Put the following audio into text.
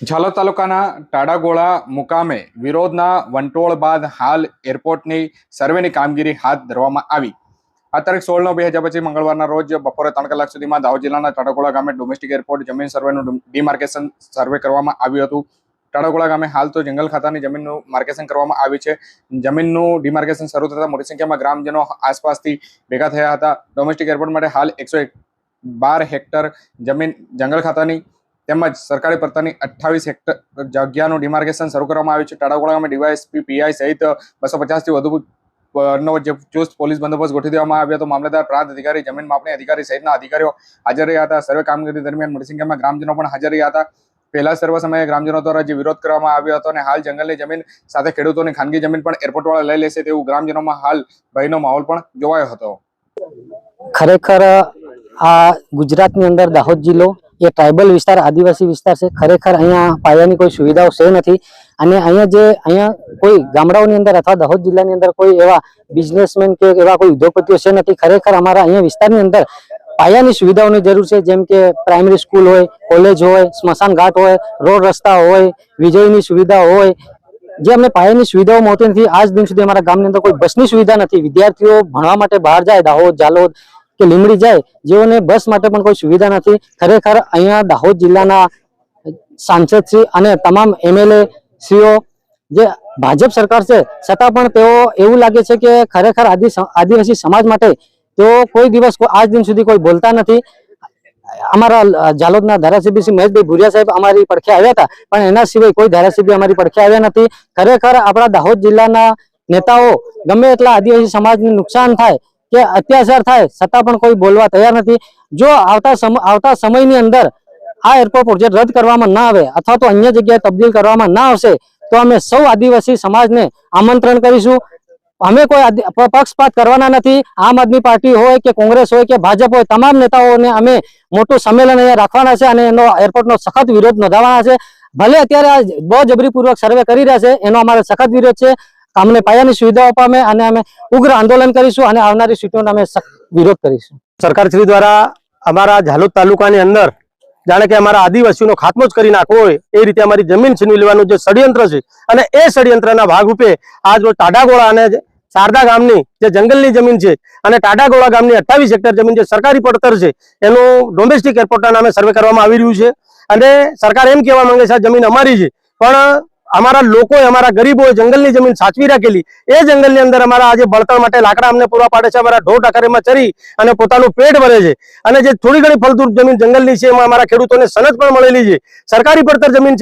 ઝાલોદ તાલુકાના ટાડાગોળા મુકામે વિરોધના વંટોળ બાદ હાલ એરપોર્ટની સર્વેની કામગીરી હાથ ધરવામાં આવી। આ તારીખ 16/9/2025 પછી મંગળવારના રોજ બપોરે 3 કલાક સુધીમાં દાહોદ જિલ્લાના ટાડાગોળા ગામે ડોમેસ્ટિક એરપોર્ટ જમીન સર્વેનું ડિમાર્કેશન સર્વે કરવામાં આવ્યું હતું। ટાડાગોળા ગામે હાલ તો જંગલ ખાતાની જમીનનું માર્કેશન કરવામાં આવ્યું છે। જમીનનું ડિમાર્કેશન શરૂ થતાં મોટી સંખ્યામાં ગ્રામજનો આસપાસથી ભેગા થયા હતા। ડોમેસ્ટિક એરપોર્ટ માટે હાલ 112 હેક્ટર જમીન જંગલ ખાતાની તેમજ સરકારી પટ્ટાની 28 હેક્ટર જગ્યાનું ડિમાર્કેશન શરૂ કરવામાં આવ્યું છે। ટાડાગોળા ગામે ડીવાયએસપી પીઆઈ સહિત 250 થી વધુ ચુસ્ત પોલીસ બંદોબસ્ત ગોઠવી દેવામાં આવ્યો હતો। મામલતદાર, પ્રાંત અધિકારી, જમીન માપણી અધિકારી સહિતના અધિકારીઓ હાજર રહ્યા હતા। સર્વે કામગીરી દરમિયાન મોટી સંખ્યામાં ગ્રામજનો પણ હાજર રહ્યા હતા। પહેલા સર્વે સમયે ગ્રામજનો દ્વારા જે વિરોધ કરવામાં આવ્યો હતો અને હાલ જંગલની જમીન સાથે ખેડૂતોની ખાનગી જમીન પણ એરપોર્ટવાળા લઈ લેશે તેવું ગ્રામજનોમાં હાલ ભયનો માહોલ પણ જોવાયો હતો। ખરેખર આ ગુજરાતની અંદર દાહોદ જિલ્લો એ ટ્રાઇબલ વિસ્તાર, આદિવાસી વિસ્તાર છે। ખરેખર અહીંયા પાયાની કોઈ સુવિધાઓ છે નથી અને અહીંયા કોઈ ગામડાઓની અંદર અથવા દાહોદ જિલ્લાની અંદર કોઈ એવા બિઝનેસમેન કે એવા કોઈ ઉદ્યોગપતિઓ છે નથી। ખરેખર અમારા અહીંયા વિસ્તારની અંદર પાયાની સુવિધાઓની જરૂર છે, જેમ કે પ્રાઇમરી સ્કૂલ હોય, કોલેજ હોય, સ્મશાન ઘાટ હોય, રોડ રસ્તા હોય, વીજળીની સુવિધા હોય, જે અમને પાયાની સુવિધાઓ મળતી નથી। આજ દિન સુધી અમારા ગામની અંદર કોઈ બસની સુવિધા નથી। વિદ્યાર્થીઓ ભણવા માટે બહાર જાય, દાહોદ, ઝાલોદ કે લીમડી જાય, જેઓને બસ માટે પણ કોઈ સુવિધા નથી। ખરેખર અહીંયા દાહોદ જિલ્લાના સાંસદ શ્રી અને તમામ એમએલએ શ્રીઓ જે ભાજપ સરકાર છે છતાં પણ તેઓ એવું લાગે છે કે ખરેખર આદિવાસી સમાજ માટે તેઓ કોઈ દિવસ આજ દિન સુધી કોઈ બોલતા નથી। અમારા ઝાલોદના ધારાસભ્ય શ્રી મહેશભાઈ ભુરિયા સાહેબ અમારી પડખે આવ્યા હતા, પણ એના સિવાય કોઈ ધારાસભ્ય અમારી પડખે આવ્યા નથી। ખરેખર આપણા દાહોદ જિલ્લાના નેતાઓ ગમે એટલા આદિવાસી સમાજને નુકસાન થાય કે અત્યાચાર થાય છતાં પણ કોઈ બોલવા તૈયાર નથી। જો આવતા સમયની અંદર આ એરપોર્ટ પ્રોજેક્ટ રદ કરવામાં ના આવે અથવા તો અન્ય જગ્યાએ તબદીલ કરવામાં ના આવશે તો અમે સૌ આદિવાસી સમાજને આમંત્રણ કરીશું। અમે કોઈ પક્ષપાત કરવાના નથી। આમ આદમી પાર્ટી હોય કે કોંગ્રેસ હોય કે ભાજપ હોય, તમામ નેતાઓને અમે મોટું સંમેલન અહીંયા રાખવાના છે અને એનો એરપોર્ટનો સખત વિરોધ નોંધાવવાના છે। ભલે અત્યારે આ બળજબરીપૂર્વક સર્વે કરી રહ્યા છે, એનો અમારો સખત વિરોધ છે। અમને પાયાની સુવિધાઓ પામે અને અમે ઉગ્ર આંદોલન કરીશું અને આવનારી સીટોનો અમે વિરોધ કરીશું। સરકાર શ્રી દ્વારા અમારા ઝાલોદ તાલુકાની અંદર જાણે કે અમારા આદિવાસીઓનો ખાત્મો જ કરી નાખવો હોય એ રીતે અમારી જમીન છીનવી લેવાનું જે ષડયંત્ર છે અને એ ષડયંત્રના ભાગરૂપે આજ રોજ ટાડાગોળા અને શારદા ગામની જે જંગલની જમીન છે અને ટાડાગોળા ગામની 28 હેક્ટર જમીન જે સરકારી પડતર છે એનું ડોમેસ્ટિક એરપોર્ટના નામે સર્વે કરવામાં આવી રહ્યું છે। અને સરકાર એમ કહેવા માંગે છે આ જમીન અમારી છે, પણ અમારા લોકોએ, અમારા ગરીબોએ જંગલની જમીન સાચવી રાખેલી એ જંગલની અંદર અમારા આજે બળતણ માટે લાકડા અમને પૂરા પાડે છે। અમારા ઢોર ઢાકરેમાં ચરી અને પોતાનું પેટ ભરે છે અને જે થોડી ઘણી ફળદ્રુપ જમીન જંગલની છે એમાં અમારા ખેડૂતોને સનદ પણ મળેલી છે, સરકારી પડતર જમીન છે।